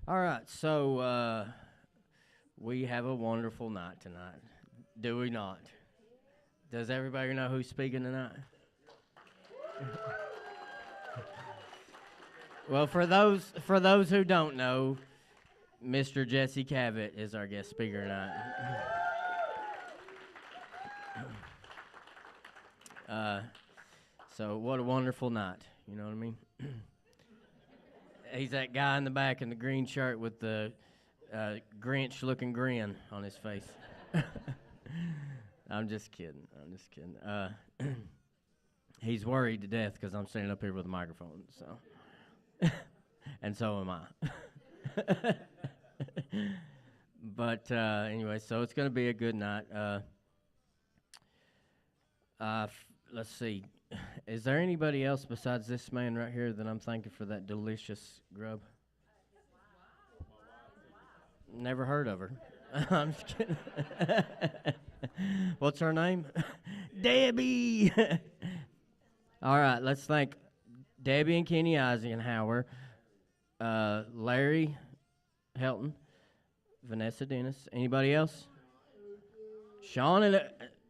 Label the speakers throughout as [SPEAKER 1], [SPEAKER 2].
[SPEAKER 1] All right, so we have a wonderful night tonight, do we not? Does everybody know who's speaking tonight? Well, for those who don't know, Mr. Jesse Cavett is our guest speaker tonight. uh, so what a wonderful night, you know what I mean? He's that guy in the back in the green shirt with the Grinch-looking grin on his face. I'm just kidding. I'm just kidding. He's worried to death because I'm standing up here with a microphone. So, and so am I. But anyway, so it's going to be a good night. Let's see. Is there anybody else besides this man right here that I'm thanking for that delicious grub? Never heard of her. I'm just kidding. What's her name? Debbie. All right, let's thank Debbie and Kenny Eisenhower, Larry Helton, Vanessa Dennis. Anybody else? Sean and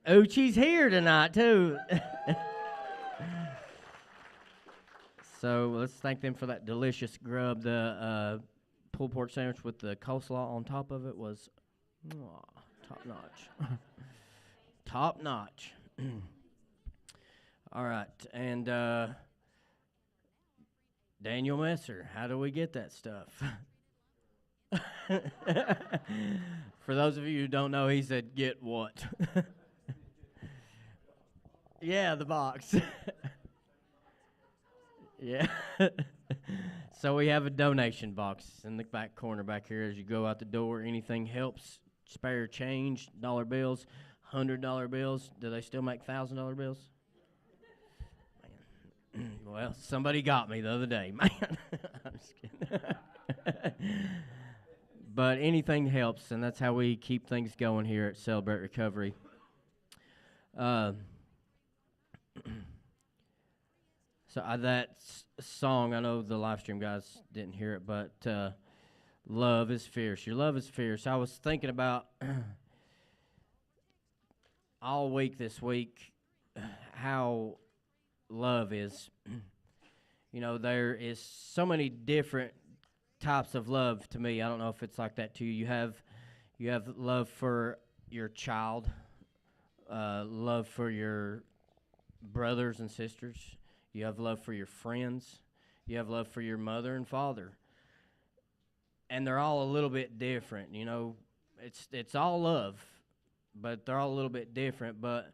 [SPEAKER 1] Uchi's here tonight too. So let's thank them for that delicious grub. The pulled pork sandwich with the coleslaw on top of it was top notch. Top notch. All right, and Daniel Messer, how do we get that stuff? For those of you who don't know, he said, get what? Yeah, the box. Yeah. So we have a donation box in the back corner back here as you go out the door. Anything helps. Spare change, dollar bills, $100 bills. Do they still make $1,000 bills? Man. Well, somebody got me the other day, man. I'm just kidding. But anything helps, and that's how we keep things going here at Celebrate Recovery. So that song, I know the live stream guys didn't hear it, but Love is Fierce. Your love is fierce. I was thinking about all week this week how love is. You know, there is so many different types of love to me. I don't know if it's like that to you. You have love for your child, love for your brothers and sisters. You have love for your friends. You have love for your mother and father. And they're all a little bit different, you know. It's all love, but they're all a little bit different. But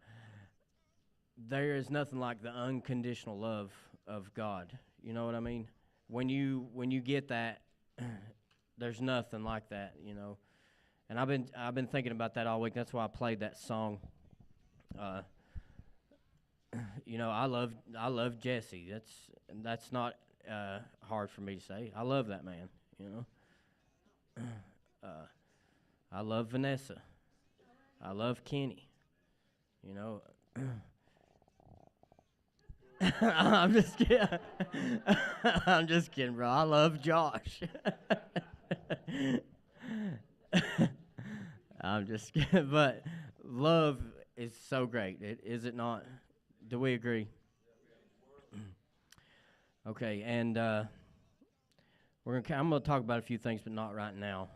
[SPEAKER 1] there is nothing like the unconditional love of God. You know what I mean? When you get that, there's nothing like that, you know. And I've been thinking about that all week. That's why I played that song. You know, I love Jesse. That's not hard for me to say. I love that man. You know, I love Vanessa. I love Kenny. You know, I'm just kidding. I'm just kidding, bro. I love Josh. I'm just kidding, but love is so great. Is it not? Do we agree? Okay, and I'm gonna talk about a few things, but not right now.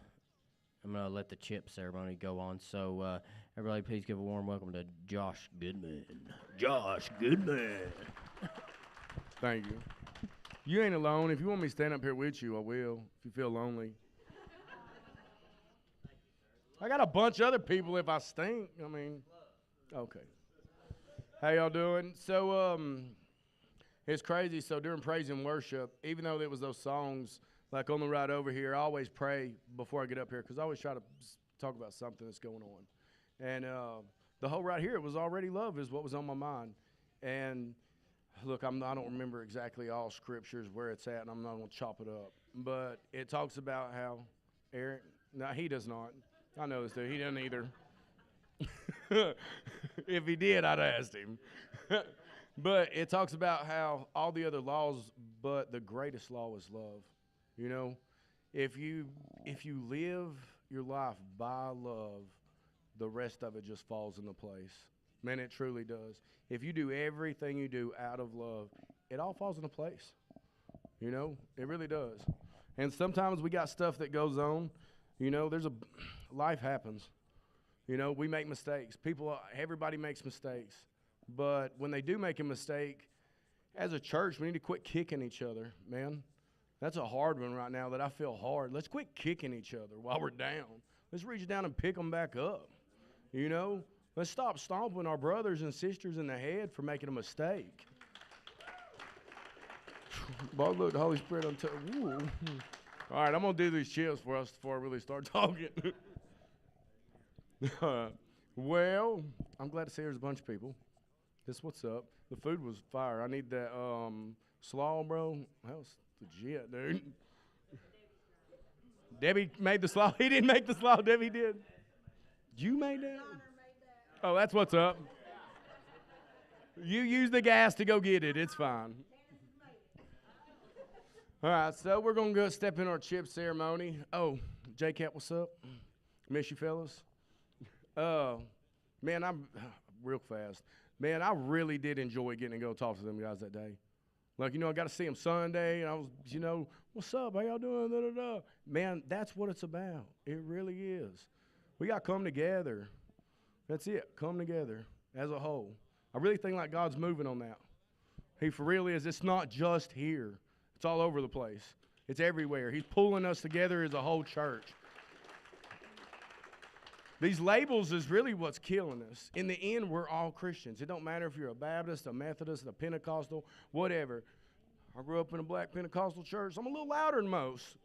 [SPEAKER 1] I'm gonna let the chip ceremony go on. So everybody, please give a warm welcome to Josh Goodman. Josh Goodman.
[SPEAKER 2] Thank you. You ain't alone. If you want me to stand up here with you, I will. If you feel lonely. I got a bunch of other people if I stink. I mean, okay. How y'all doing? So, it's crazy. So during praise and worship, even though there was those songs, like on the ride over here, I always pray before I get up here because I always try to talk about something that's going on. And the whole right here, it was already love is what was on my mind. And look, I don't remember exactly all scriptures where it's at, and I'm not going to chop it up. But it talks about how Eric, no, he does not. I know this dude. He doesn't either. If he did, I'd asked him. But it talks about how all the other laws, but the greatest law is love, you know? If you live your life by love, the rest of it just falls into place. Man, it truly does. If you do everything you do out of love, it all falls into place. You know, it really does. And sometimes we got stuff that goes on. You know, life happens. You know, we make mistakes. Everybody makes mistakes. But when they do make a mistake, as a church, we need to quit kicking each other, man. That's a hard one right now that I feel hard. Let's quit kicking each other while we're down. Let's reach down and pick them back up. You know, let's stop stomping our brothers and sisters in the head for making a mistake. Boy, look, the Holy Spirit on top. All right, I'm going to do these chips for us before I really start talking. Well, I'm glad to see there's a bunch of people. This what's up. The food was fire. I need that slaw, bro. That was legit, dude. Debbie made the slaw. He didn't make the slaw. Debbie did. You made that? Oh, that's what's up. You use the gas to go get it. It's fine. All right, so we're going to go step in our chip ceremony. Oh, J-Cat, what's up? Miss you, fellas. Man, I'm real fast. Man, I really did enjoy getting to go talk to them guys that day. Like, you know, I got to see them Sunday, and I was, you know, what's up? How y'all doing? Da, da, da. Man, that's what it's about. It really is. We got to come together. That's it. Come together as a whole. I really think like God's moving on that. He for real is. It's not just here. It's all over the place. It's everywhere. He's pulling us together as a whole church. These labels is really what's killing us. In the end, we're all Christians. It don't matter if you're a Baptist, a Methodist, a Pentecostal, whatever. I grew up in a black Pentecostal church. I'm a little louder than most.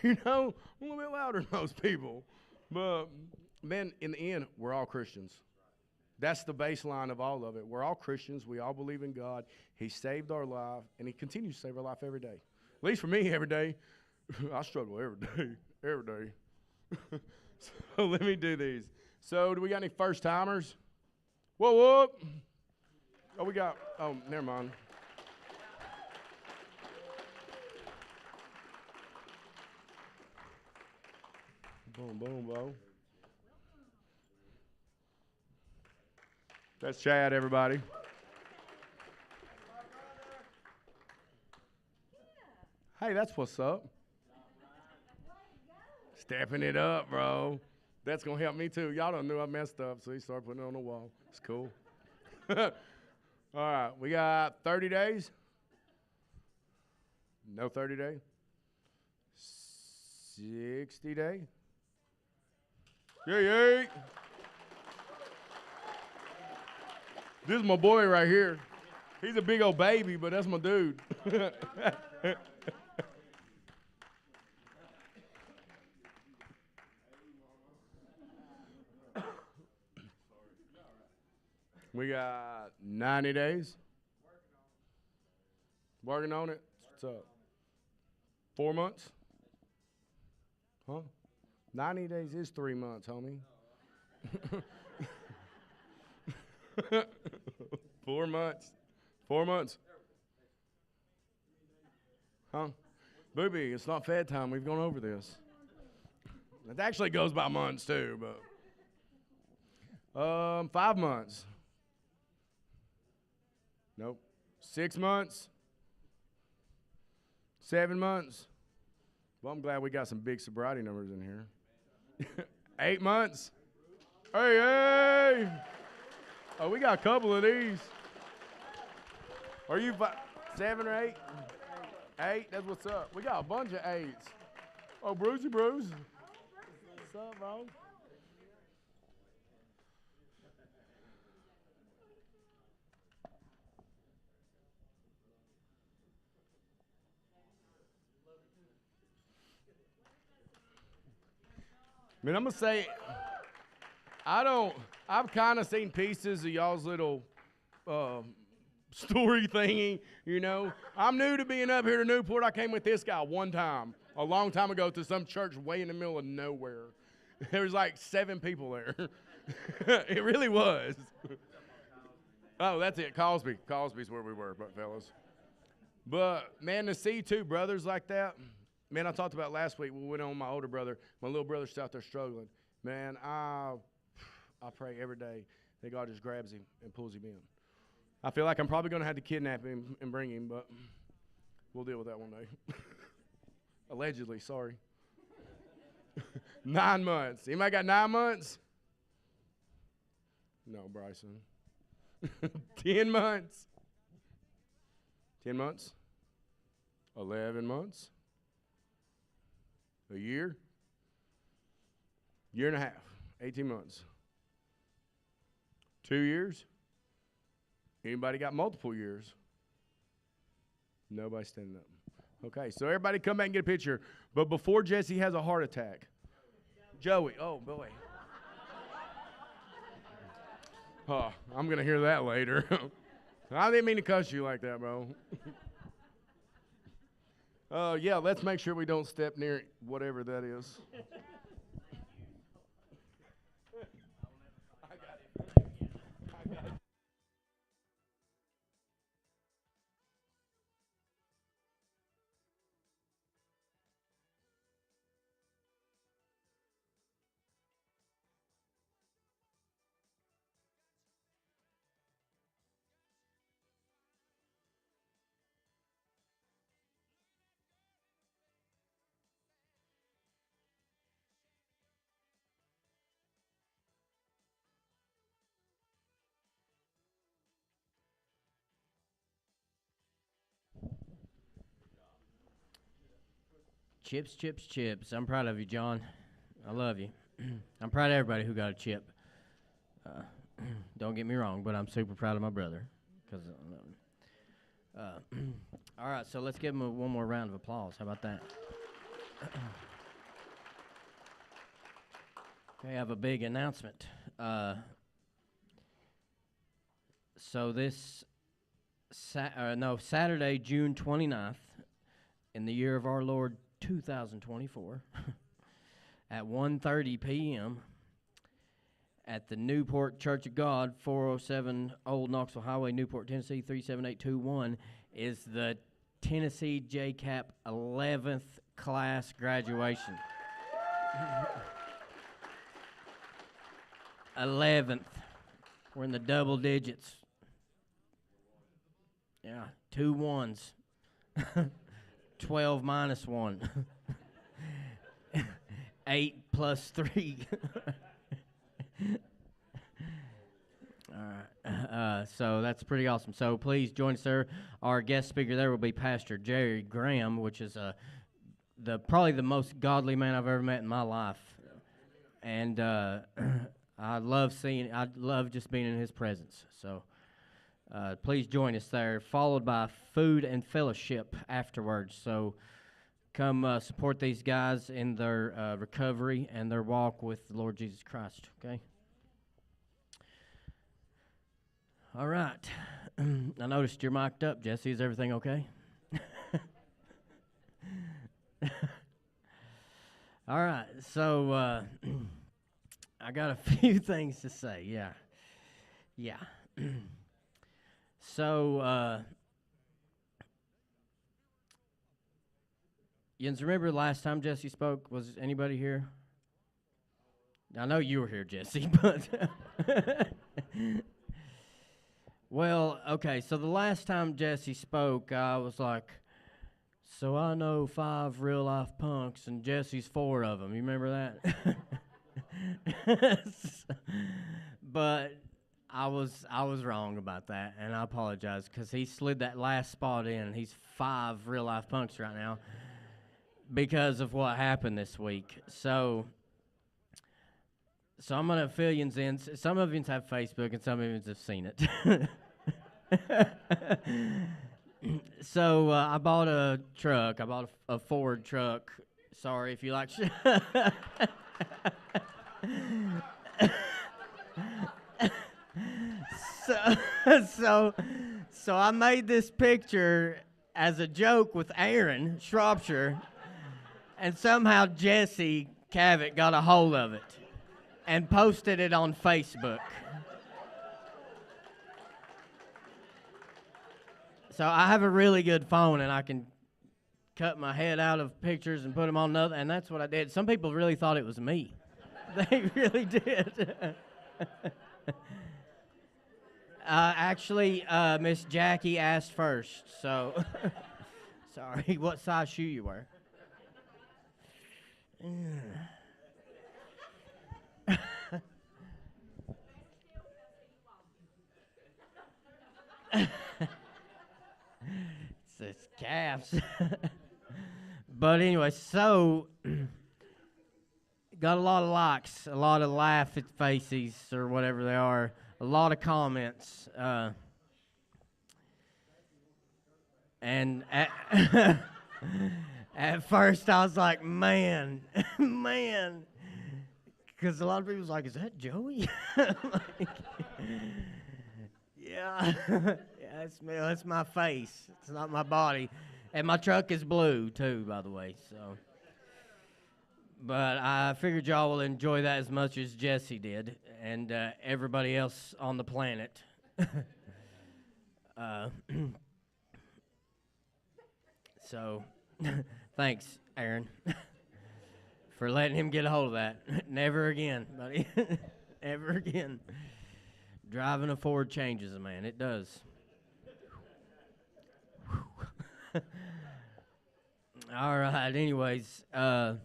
[SPEAKER 2] You know, I'm a little bit louder than most people. But, man, in the end, we're all Christians. That's the baseline of all of it. We're all Christians. We all believe in God. He saved our life, and He continues to save our life every day. At least for me, every day. I struggle every day. Every day. So let me do these. So do we got any first-timers? Whoa. Oh, we got, never mind. Boom, boom, boom. That's Chad, everybody. Hey, that's what's up. Stepping it up, bro. That's going to help me, too. Y'all don't know I messed up, so he started putting it on the wall. It's cool. All right, we got 30 days. No 30 day. 60 day. Yay. This is my boy right here. He's a big old baby, but that's my dude. We got 90 days. Working on it. What's up? 4 months? Huh? 90 days is 3 months, homie. 4 months. 4 months. Huh? Booby, it's not Fed time. We've gone over this. It actually goes by months too, but 5 months. Nope. 6 months. 7 months. Well, I'm glad we got some big sobriety numbers in here. 8 months. Hey. Oh, we got a couple of these. Are you 7 or 8? 8, that's what's up. We got a bunch of 8s. Oh, Brucey Bruce. What's up, bro? I mean, I'm going to say, I've kind of seen pieces of y'all's little story thingy, you know. I'm new to being up here to Newport. I came with this guy one time, a long time ago, to some church way in the middle of nowhere. There was like 7 people there. It really was. Oh, that's it, Cosby. Cosby's where we were, fellas. But, man, to see 2 brothers like that, man, I talked about last week. We went on my older brother. My little brother's out there struggling. Man, I pray every day that God just grabs him and pulls him in. I feel like I'm probably going to have to kidnap him and bring him, but we'll deal with that one day. Allegedly, sorry. 9 months. Anybody got 9 months? No, Bryson. 10 months. 10 months. 11 months. A year. Year and a half. 18 months. 2 years. Anybody got multiple years? Nobody standing up. Okay, so everybody come back and get a picture. But before Jesse has a heart attack. Joey, oh boy. Oh, I'm going to hear that later. I didn't mean to cuss you like that, bro. Yeah, let's make sure we don't step near whatever that is.
[SPEAKER 1] Chips, chips, chips. I'm proud of you, John. I love you. I'm proud of everybody who got a chip. Don't get me wrong, but I'm super proud of my brother. All right, so let's give him one more round of applause. How about that? Okay, I have a big announcement. So this Saturday, June 29th, in the year of our Lord 2024, at 1:30 p.m. at the Newport Church of God, 407 Old Knoxville Highway, Newport, Tennessee, 37821, is the Tennessee JCAP 11th class graduation. 11th. We're in the double digits. Yeah, 2 ones. 12 minus 1. 8 plus 3. All right. So that's pretty awesome. So please join us there. Our guest speaker there will be Pastor Jerry Graham, which is probably the most godly man I've ever met in my life. And I love just being in his presence. So please join us there, followed by food and fellowship afterwards. So come support these guys in their recovery and their walk with the Lord Jesus Christ, okay? All right. I noticed you're mic'd up, Jesse. Is everything okay? All right. So I got a few things to say. Yeah. So, you remember the last time Jesse spoke? Was anybody here? I know you were here, Jesse, but well, okay. So the last time Jesse spoke, I was like, so I know 5 real life punks, and Jesse's 4 of them. You remember that? But I was wrong about that, and I apologize because he slid that last spot in. And he's 5 real life punks right now because of what happened this week. So I'm gonna fill you in. Some of you have Facebook, and some of you have seen it. So I bought a truck. I bought a Ford truck. Sorry if you like. So I made this picture as a joke with Aaron Shropshire, and somehow Jesse Cavett got a hold of it and posted it on Facebook. So I have a really good phone, and I can cut my head out of pictures and put them on another, and that's what I did. Some people really thought it was me. They really did. Actually, Miss Jackie asked first, so sorry. What size shoe you wear? It's calves. But anyway, so got a lot of likes, a lot of laugh faces or whatever they are, a lot of comments. And at first I was like, man, because a lot of people was like, is that Joey? Like, yeah, that's me. That's my face. It's not my body, and my truck is blue too, by the way. So, but I figured y'all will enjoy that as much as Jesse did, and everybody else on the planet. So, thanks, Aaron, for letting him get a hold of that. Never again, buddy. Never again. Driving a Ford changes a man. It does. All right. Anyways, I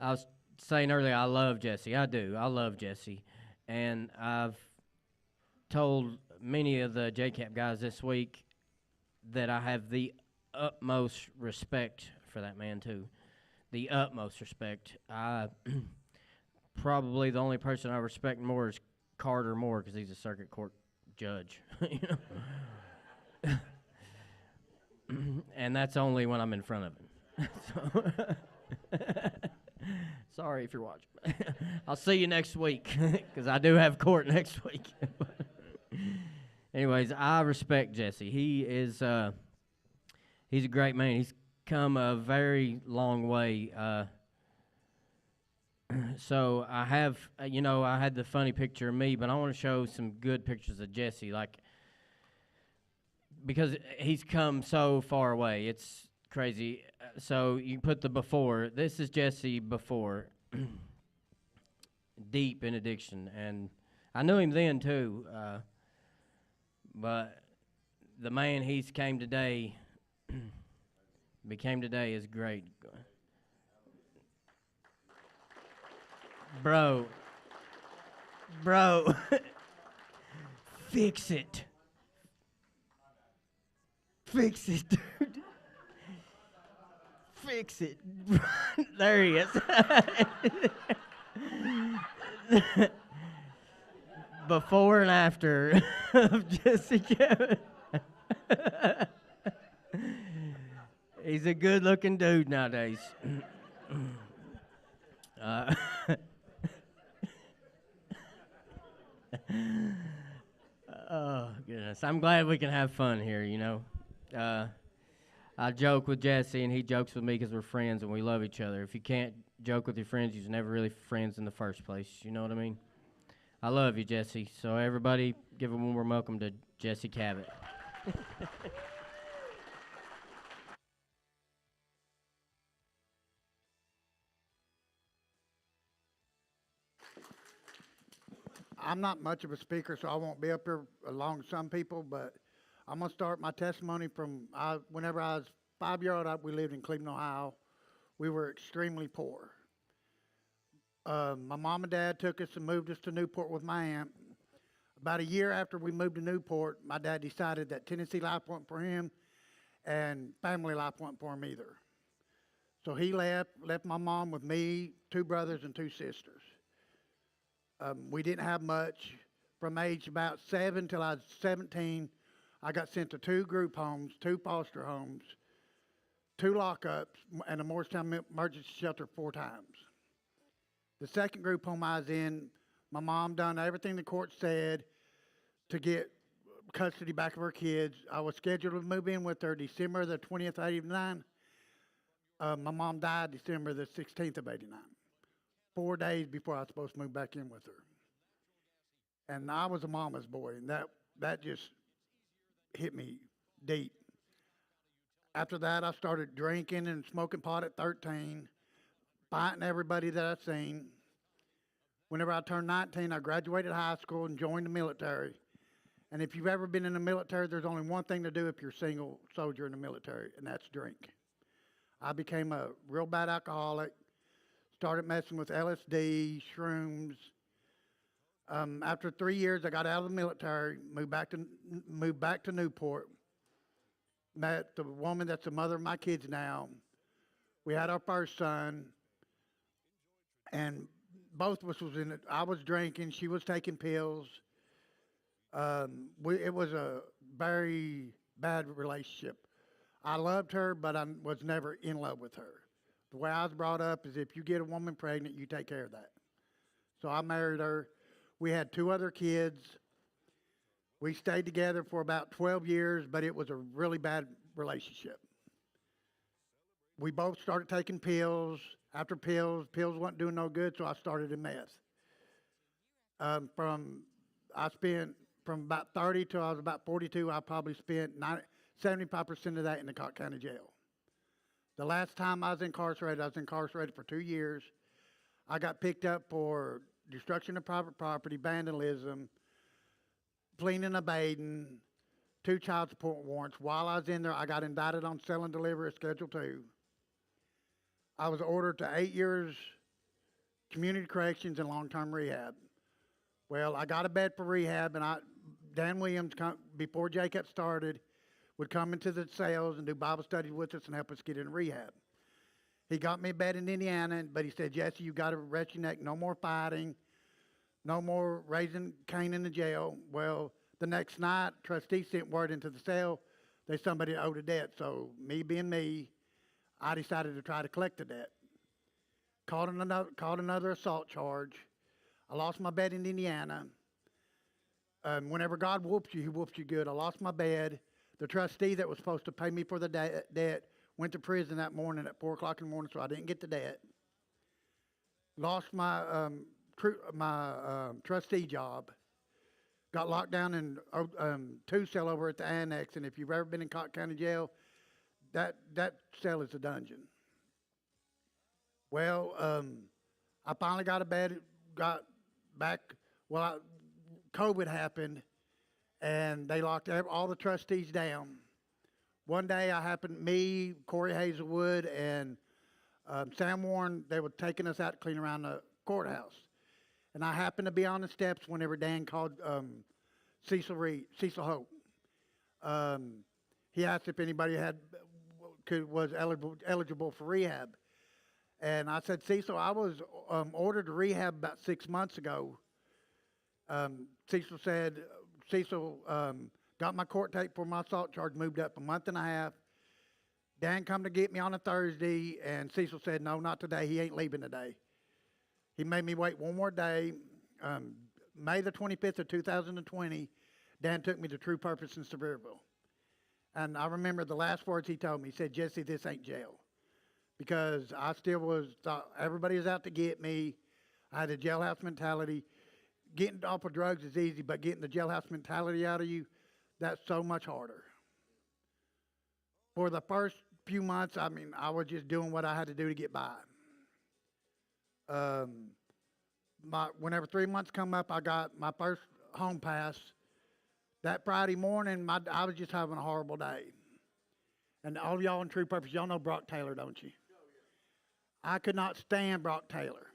[SPEAKER 1] was saying earlier, I love Jesse. I do. I love Jesse. And I've told many of the JCAP guys this week that I have the utmost respect for that man, too. The utmost respect. Probably the only person I respect more is Carter Moore, because he's a circuit court judge. You know? And that's only when I'm in front of him. Sorry if you're watching. I'll see you next week, because I do have court next week. Anyways, I respect Jesse. He's a great man. He's come a very long way. So I have, I had the funny picture of me, but I want to show some good pictures of Jesse, because he's come so far away. It's crazy. So you put the before. This is Jesse before, deep in addiction, and I knew him then too. But the man he's became today is great. Bro, fix it. Fix it, dude. Fix it. There he is. Before and after of Jessica. He's a good-looking dude nowadays. Oh, goodness. I'm glad we can have fun here, I joke with Jesse, and he jokes with me because we're friends and we love each other. If you can't joke with your friends, you're never really friends in the first place. You know what I mean? I love you, Jesse. So everybody give a warm welcome to Jesse Cabot.
[SPEAKER 3] I'm not much of a speaker, so I won't be up here along with some people, but I'm going to start my testimony from whenever I was 5 years old. We lived in Cleveland, Ohio. We were extremely poor. My mom and dad took us and moved us to Newport with my aunt. About a year after we moved to Newport, my dad decided that Tennessee life wasn't for him and family life wasn't for him either. So he left my mom with me, 2 brothers, and 2 sisters. We didn't have much. From age about 7 till I was 17, I got sent to 2 group homes, 2 foster homes, 2 lockups, and a Morristown emergency shelter 4 times. The second group home I was in, my mom done everything the court said to get custody back of her kids. I was scheduled to move in with her December the 20th, 89. My mom died December the 16th of 89. 4 days before I was supposed to move back in with her. And I was a mama's boy, and that just hit me deep. After that, I started drinking and smoking pot at 13, fighting everybody that I seen. Whenever I turned 19, I graduated high school and joined the military. And if you've ever been in the military, there's only one thing to do if you're a single soldier in the military, and that's drink. I became a real bad alcoholic, started messing with LSD, shrooms. After 3 years, I got out of the military, moved back to Newport, met the woman that's the mother of my kids now. We had our first son, and both of us was in it. I was drinking, she was taking pills. It was a very bad relationship. I loved her, but I was never in love with her. The way I was brought up is if you get a woman pregnant, you take care of that. So I married her. We had 2 other kids. We stayed together for about 12 years, but it was a really bad relationship. We both started taking pills. After pills wasn't doing no good, so I started in meth. I spent from about 30 till I was about 42. I probably spent 75% of that in the Cocke County Jail. The last time I was incarcerated for 2 years. I got picked up for destruction of private property, vandalism, fleeing and evading, 2 child support warrants. While I was in there, I got indicted on sell and deliver at Schedule 2. I was ordered to 8 years community corrections and long-term rehab. Well, I got a bed for rehab, and Dan Williams, before Jacob started, would come into the cells and do Bible study with us and help us get in rehab. He got me a bed in Indiana, but he said, Jesse, you got to rest your neck. No more fighting. No more raising Cain in the jail. Well, the next night, trustee sent word into the cell that somebody owed a debt. So me being me, I decided to try to collect the debt. Caught another assault charge. I lost my bed in Indiana. Whenever God whoops you, he whoops you good. I lost my bed. The trustee that was supposed to pay me for the debt went to prison that morning at 4 o'clock in the morning, so I didn't get the debt. Lost my trustee job. Got locked down in 2 cell over at the annex, and if you've ever been in Cocke County Jail, that cell is a dungeon. Well, I finally got a bed, got back. Well, COVID happened, and they locked all the trustees down. One day, me, Corey Hazelwood, and Sam Warren, they were taking us out to clean around the courthouse. And I happened to be on the steps whenever Dan called Cecil Hope. He asked if anybody was eligible for rehab. And I said, Cecil, I was ordered to rehab about 6 months ago. Cecil got my court tape for my assault charge, moved up a month and a half. Dan come to get me on a Thursday, and Cecil said, no, not today. He ain't leaving today. He made me wait one more day. May the 25th of 2020, Dan took me to True Purpose in Sevierville. And I remember the last words he told me. He said, Jesse, this ain't jail. Because I still thought everybody was out to get me. I had a jailhouse mentality. Getting off of drugs is easy, but getting the jailhouse mentality out of you, that's so much harder. For the first few months, I was just doing what I had to do to get by. Whenever 3 months come up, I got my first home pass. That Friday morning, I was just having a horrible day. And all of y'all in True Purpose, y'all know Brock Taylor, don't you? I could not stand Brock Taylor.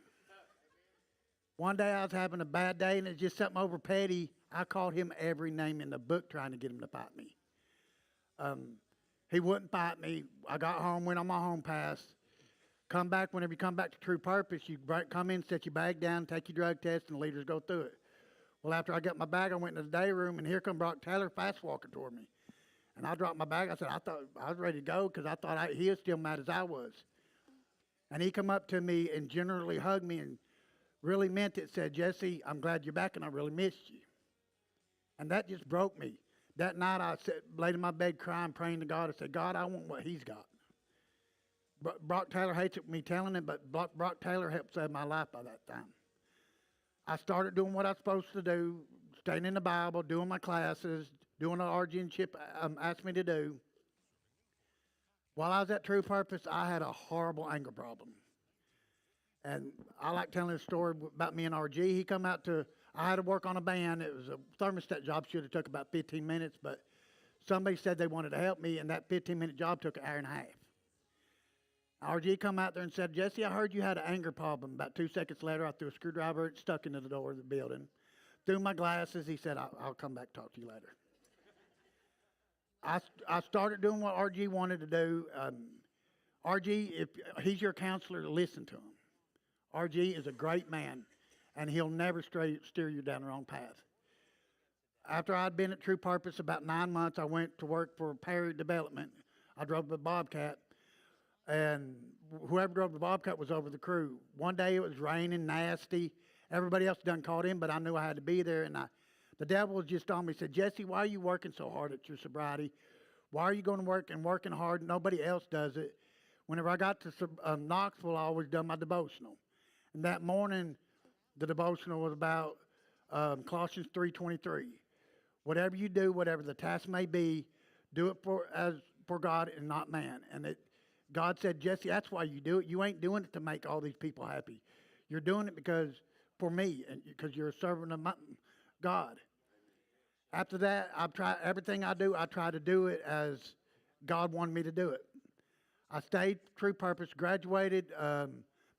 [SPEAKER 3] One day I was having a bad day, and it's just something over petty. I called him every name in the book trying to get him to fight me. He wouldn't fight me. I got home, went on my home pass. Whenever you come back to True Purpose, you come in, set your bag down, take your drug test, and the leaders go through it. Well, after I got my bag, I went into the day room, and here come Brock Taylor fast walking toward me. And I dropped my bag. I said, I thought I was ready to go because I thought he was still mad as I was. And he come up to me and generally hugged me and really meant it, said, Jesse, I'm glad you're back, and I really missed you. And that just broke me. That night I laid in my bed crying, praying to God. I said, God, I want what he's got. Brock Taylor hates me telling him, but Brock Taylor helped save my life by that time. I started doing what I was supposed to do, staying in the Bible, doing my classes, doing what RG and Chip asked me to do. While I was at True Purpose, I had a horrible anger problem. And I like telling a story about me and RG. He come out to, I had to work on a band. It was a thermostat job, should have took about 15 minutes, but somebody said they wanted to help me, and that 15-minute job took an hour and a half. RG come out there and said, Jesse, I heard you had an anger problem. About 2 seconds later, I threw a screwdriver, it stuck into the door of the building. Threw my glasses. He said, I'll come back and talk to you later. I started doing what RG wanted to do. RG, if he's your counselor, listen to him. RG is a great man, and he'll never steer you down the wrong path. After I'd been at True Purpose about 9 months, I went to work for Perry Development. I drove the Bobcat, and whoever drove the Bobcat was over the crew. One day it was raining, nasty. Everybody else done called in, but I knew I had to be there, and the devil was just on me. He said, Jesse, why are you working so hard at your sobriety? Why are you going to work and working hard? Nobody else does it. Whenever I got to Knoxville, I always done my devotional. And that morning, the devotional was about Colossians 3:23. Whatever you do, whatever the task may be, do it for God and not man. And God said, Jesse, that's why you do it. You ain't doing it to make all these people happy. You're doing it for me, and because you're a servant of God. After that, I've tried everything I do. I try to do it as God wanted me to do it. I stayed True Purpose, graduated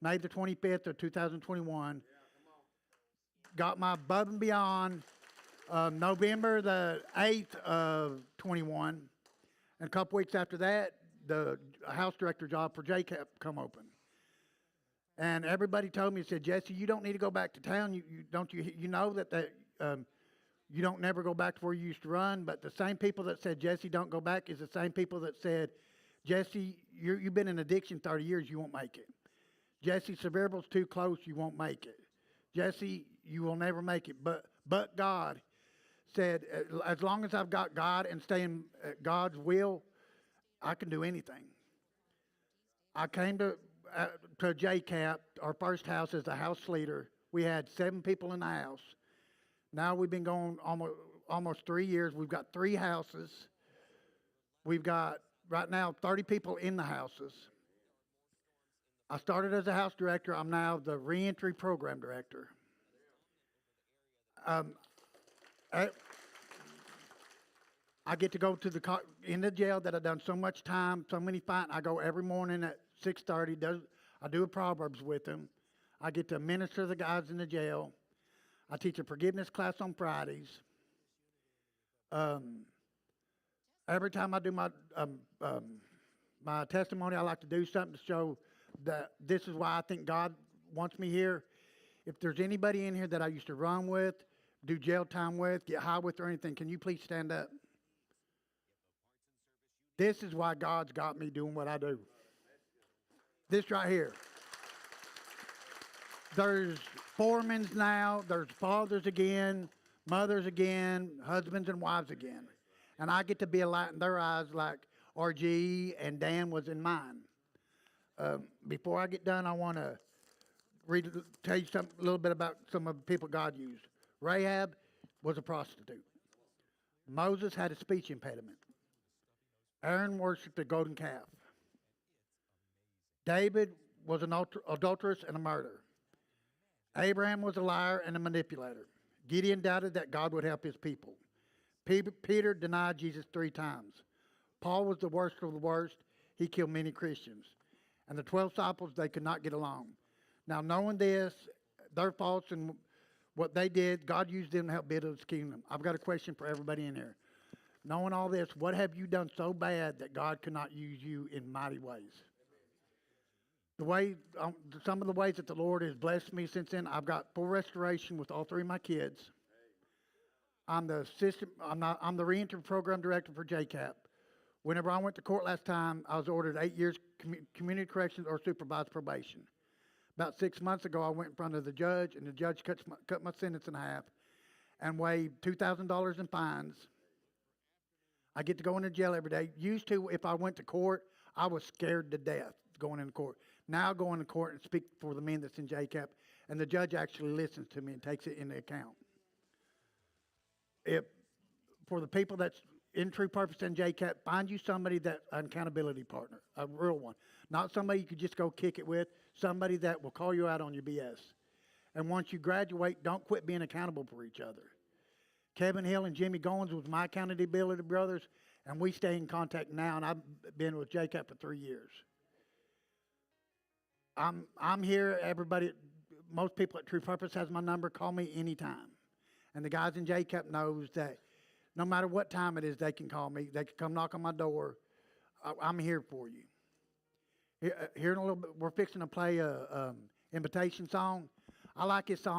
[SPEAKER 3] May the 25th of 2021. Got my above and beyond November the 8th of 21. And a couple weeks after that, the house director job for JCAP come open. And everybody told me, said, Jesse, you don't need to go back to town. You know that you don't never go back to where you used to run. But the same people that said, Jesse, don't go back, is the same people that said, Jesse, you've been in addiction 30 years, you won't make it. Jesse, cerebral's too close, you won't make it. Jesse, you will never make it. But God said, as long as I've got God and stay in God's will, I can do anything. I came to JCAP, our first house, as a house leader. We had 7 people in the house. Now we've been going almost 3 years. We've got 3 houses. We've got, right now, 30 people in the houses. I started as a house director. I'm now the reentry program director. I get to go to in the jail that I've done so much time, so many fighting. I go every morning at 6:30. I do a Proverbs with them. I get to minister to the guys in the jail. I teach a forgiveness class on Fridays. Every time I do my testimony, I like to do something to show that this is why I think God wants me here. If there's anybody in here that I used to run with, do jail time with, get high with, or anything, can you please stand up? This is why God's got me doing what I do. This right here. There's foremans now, there's fathers again, mothers again, husbands and wives again. And I get to be a light in their eyes like RG and Dan was in mine. Before I get done, I want to tell you a little bit about some of the people God used. Rahab was a prostitute. Moses had a speech impediment. Aaron worshipped a golden calf. David was an adulteress and a murderer. Abraham was a liar and a manipulator. Gideon doubted that God would help his people. Peter denied Jesus 3 times. Paul was the worst of the worst. He killed many Christians. And the 12 disciples, they could not get along. Now, knowing this, their faults and what they did, God used them to help build his kingdom. I've got a question for everybody in here. Knowing all this, what have you done so bad that God could not use you in mighty ways? Some of the ways that the Lord has blessed me since then, I've got full restoration with all 3 of my kids. I'm the reentry program director for JCAP. Whenever I went to court last time, I was ordered 8 years community corrections or supervised probation. About 6 months ago, I went in front of the judge, and the judge cut my sentence in half and waived $2,000 in fines. I get to go into jail every day. Used to, if I went to court, I was scared to death going into court. Now I go into court and speak for the men that's in JCAP, and the judge actually listens to me and takes it into account. For the people that's in True Purpose and JCAP, find you somebody that an accountability partner, a real one, not somebody you could just go kick it with, somebody that will call you out on your BS. And once you graduate, don't quit being accountable for each other. Kevin Hill and Jimmy Goins was my accountability brothers, and we stay in contact now, and I've been with JCAP for 3 years. I'm here. Everybody, most people at True Purpose has my number. Call me anytime. And the guys in JCAP knows that no matter what time it is, they can call me. They can come knock on my door. I'm here for you. Here in a little bit, we're fixing to play a invitation song. I like this song.